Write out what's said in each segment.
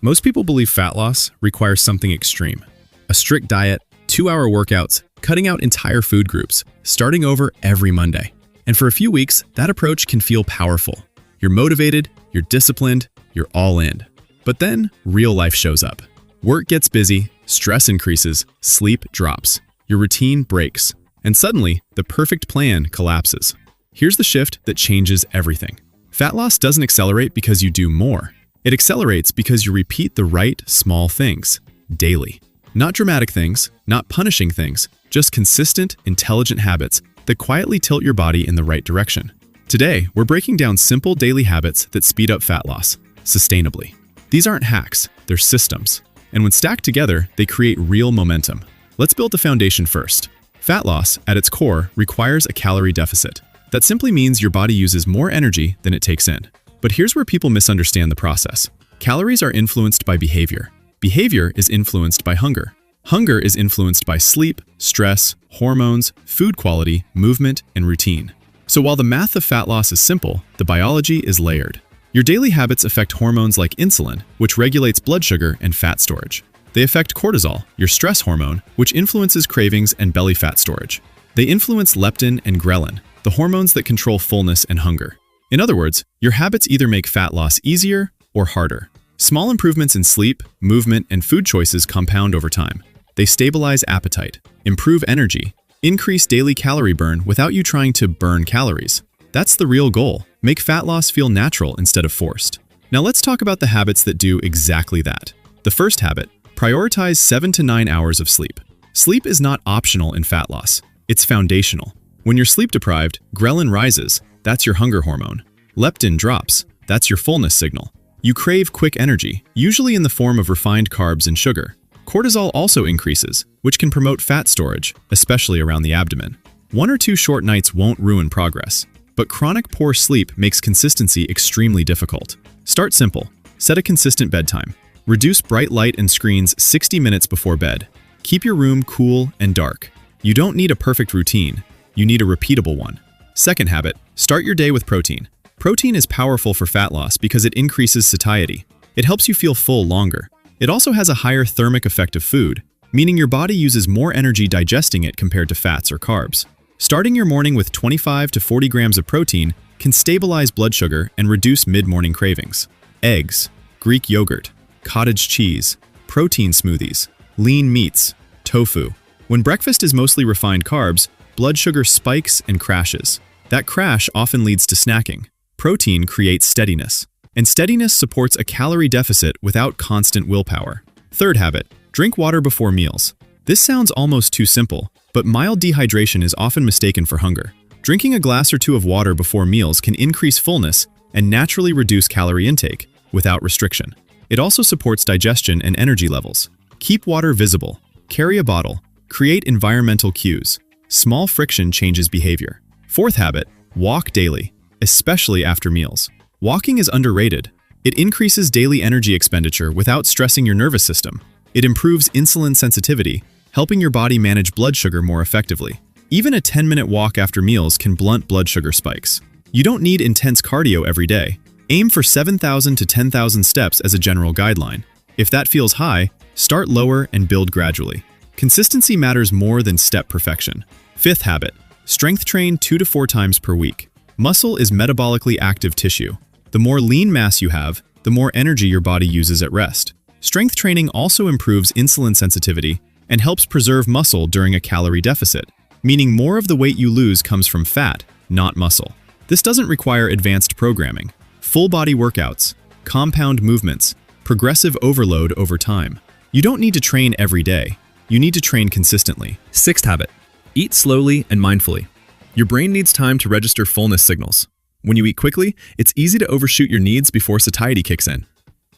Most people believe fat loss requires something extreme. A strict diet, 2-hour workouts, cutting out entire food groups, starting over every Monday. And for a few weeks, that approach can feel powerful. You're motivated, you're disciplined, you're all in. But then, real life shows up. Work gets busy, stress increases, sleep drops. Your routine breaks. And suddenly, the perfect plan collapses. Here's the shift that changes everything. Fat loss doesn't accelerate because you do more. It accelerates because you repeat the right, small things, daily. Not dramatic things, not punishing things, just consistent, intelligent habits that quietly tilt your body in the right direction. Today, we're breaking down simple daily habits that speed up fat loss, sustainably. These aren't hacks, they're systems. And when stacked together, they create real momentum. Let's build the foundation first. Fat loss, at its core, requires a calorie deficit. That simply means your body uses more energy than it takes in. But here's where people misunderstand the process. Calories are influenced by behavior. Behavior is influenced by hunger. Hunger is influenced by sleep, stress, hormones, food quality, movement, and routine. So while the math of fat loss is simple, the biology is layered. Your daily habits affect hormones like insulin, which regulates blood sugar and fat storage. They affect cortisol, your stress hormone, which influences cravings and belly fat storage. They influence leptin and ghrelin, the hormones that control fullness and hunger. In other words, your habits either make fat loss easier or harder. Small improvements in sleep, movement, and food choices compound over time. They stabilize appetite, improve energy, increase daily calorie burn without you trying to burn calories. That's the real goal. Make fat loss feel natural instead of forced. Now let's talk about the habits that do exactly that. The first habit, prioritize 7 to 9 hours of sleep. Sleep is not optional in fat loss. It's foundational. When you're sleep deprived, ghrelin rises. That's your hunger hormone. Leptin drops. That's your fullness signal. You crave quick energy, usually in the form of refined carbs and sugar. Cortisol also increases, which can promote fat storage, especially around the abdomen. 1 or 2 short nights won't ruin progress, but chronic poor sleep makes consistency extremely difficult. Start simple. Set a consistent bedtime. Reduce bright light and screens 60 minutes before bed. Keep your room cool and dark. You don't need a perfect routine. You need a repeatable one. Second habit, start your day with protein. Protein is powerful for fat loss because it increases satiety. It helps you feel full longer. It also has a higher thermic effect of food, meaning your body uses more energy digesting it compared to fats or carbs. Starting your morning with 25 to 40 grams of protein can stabilize blood sugar and reduce mid-morning cravings. Eggs, Greek yogurt, cottage cheese, protein smoothies, lean meats, tofu. When breakfast is mostly refined carbs, blood sugar spikes and crashes. That crash often leads to snacking. Protein creates steadiness, and steadiness supports a calorie deficit without constant willpower. Third habit, drink water before meals. This sounds almost too simple, but mild dehydration is often mistaken for hunger. Drinking a glass or 2 of water before meals can increase fullness and naturally reduce calorie intake without restriction. It also supports digestion and energy levels. Keep water visible. Carry a bottle. Create environmental cues. Small friction changes behavior. Fourth habit, walk daily, especially after meals. Walking is underrated. It increases daily energy expenditure without stressing your nervous system. It improves insulin sensitivity, helping your body manage blood sugar more effectively. Even a 10-minute walk after meals can blunt blood sugar spikes. You don't need intense cardio every day. Aim for 7,000 to 10,000 steps as a general guideline. If that feels high, start lower and build gradually. Consistency matters more than step perfection. Fifth habit, strength train 2 to 4 times per week. Muscle is metabolically active tissue. The more lean mass you have, the more energy your body uses at rest. Strength training also improves insulin sensitivity and helps preserve muscle during a calorie deficit, meaning more of the weight you lose comes from fat, not muscle. This doesn't require advanced programming. Full body workouts, compound movements, progressive overload over time. You don't need to train every day. You need to train consistently. Sixth habit, eat slowly and mindfully. Your brain needs time to register fullness signals. When you eat quickly, it's easy to overshoot your needs before satiety kicks in.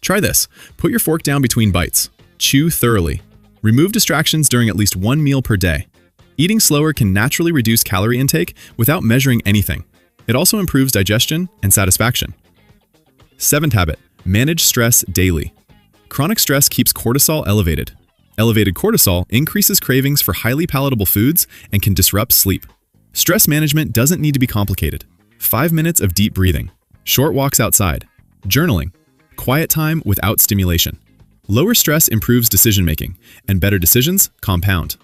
Try this. Put your fork down between bites. Chew thoroughly. Remove distractions during at least 1 meal per day. Eating slower can naturally reduce calorie intake without measuring anything. It also improves digestion and satisfaction. Seventh habit, manage stress daily. Chronic stress keeps cortisol elevated. Elevated cortisol increases cravings for highly palatable foods and can disrupt sleep. Stress management doesn't need to be complicated. 5 minutes of deep breathing, short walks outside, journaling, quiet time without stimulation. Lower stress improves decision-making, and better decisions compound.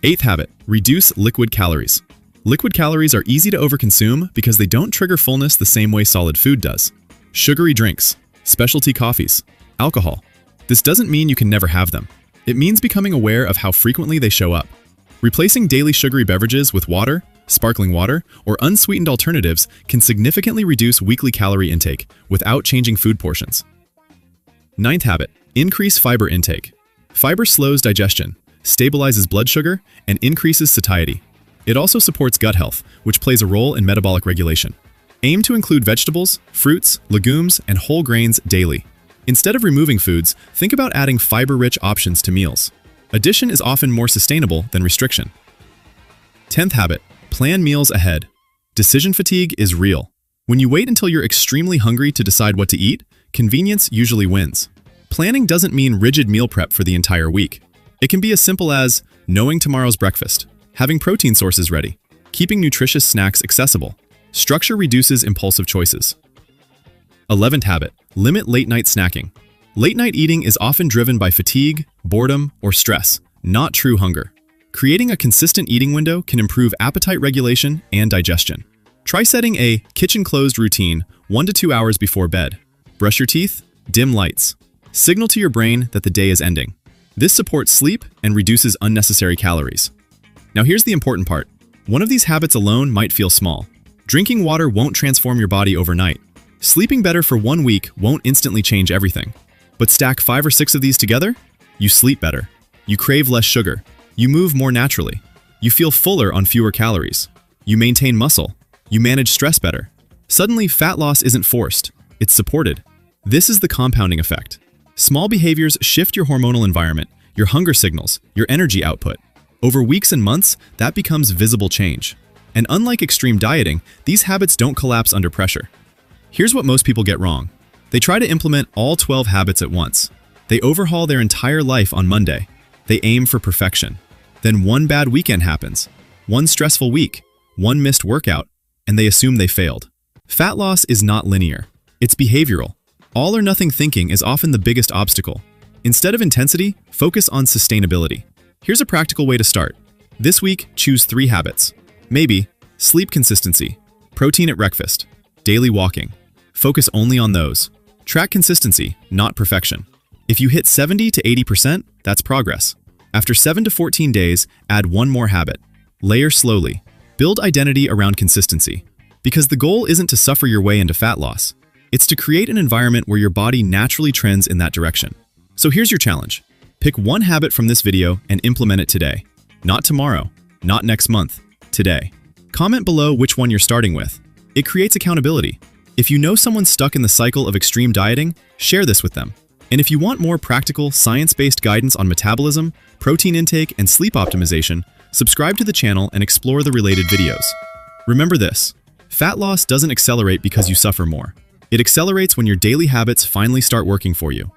8th habit, reduce liquid calories. Liquid calories are easy to overconsume because they don't trigger fullness the same way solid food does. Sugary drinks, specialty coffees, alcohol. This doesn't mean you can never have them. It means becoming aware of how frequently they show up. Replacing daily sugary beverages with water, sparkling water, or unsweetened alternatives can significantly reduce weekly calorie intake without changing food portions. 9th habit, increase fiber intake. Fiber slows digestion, stabilizes blood sugar, and increases satiety. It also supports gut health, which plays a role in metabolic regulation. Aim to include vegetables, fruits, legumes, and whole grains daily. Instead of removing foods, think about adding fiber-rich options to meals. Addition is often more sustainable than restriction. 10th habit, plan meals ahead. Decision fatigue is real. When you wait until you're extremely hungry to decide what to eat, convenience usually wins. Planning doesn't mean rigid meal prep for the entire week. It can be as simple as knowing tomorrow's breakfast, having protein sources ready, keeping nutritious snacks accessible. Structure reduces impulsive choices. 11th habit, limit late-night snacking. Late-night eating is often driven by fatigue, boredom, or stress, not true hunger. Creating a consistent eating window can improve appetite regulation and digestion. Try setting a kitchen-closed routine 1 to 2 hours before bed. Brush your teeth, dim lights. Signal to your brain that the day is ending. This supports sleep and reduces unnecessary calories. Now here's the important part. One of these habits alone might feel small. Drinking water won't transform your body overnight. Sleeping better for 1 week won't instantly change everything. But stack 5 or 6 of these together, you sleep better. You crave less sugar. You move more naturally. You feel fuller on fewer calories. You maintain muscle. You manage stress better. Suddenly, fat loss isn't forced. It's supported. This is the compounding effect. Small behaviors shift your hormonal environment, your hunger signals, your energy output. Over weeks and months, that becomes visible change. And unlike extreme dieting, these habits don't collapse under pressure. Here's what most people get wrong. They try to implement all 12 habits at once. They overhaul their entire life on Monday. They aim for perfection. Then one bad weekend happens, one stressful week, one missed workout, and they assume they failed. Fat loss is not linear. It's behavioral. All or nothing thinking is often the biggest obstacle. Instead of intensity, focus on sustainability. Here's a practical way to start. This week, choose 3 habits. Maybe sleep consistency, protein at breakfast, daily walking. Focus only on those. Track consistency, not perfection. If you hit 70 to 80%, that's progress. After 7 to 14 days, add 1 more habit. Layer slowly. Build identity around consistency. Because the goal isn't to suffer your way into fat loss. It's to create an environment where your body naturally trends in that direction. So here's your challenge. Pick 1 habit from this video and implement it today. Not tomorrow, not next month, today. Comment below which one you're starting with. It creates accountability. If you know someone stuck in the cycle of extreme dieting, share this with them. And if you want more practical, science-based guidance on metabolism, protein intake, and sleep optimization, subscribe to the channel and explore the related videos. Remember this, fat loss doesn't accelerate because you suffer more. It accelerates when your daily habits finally start working for you.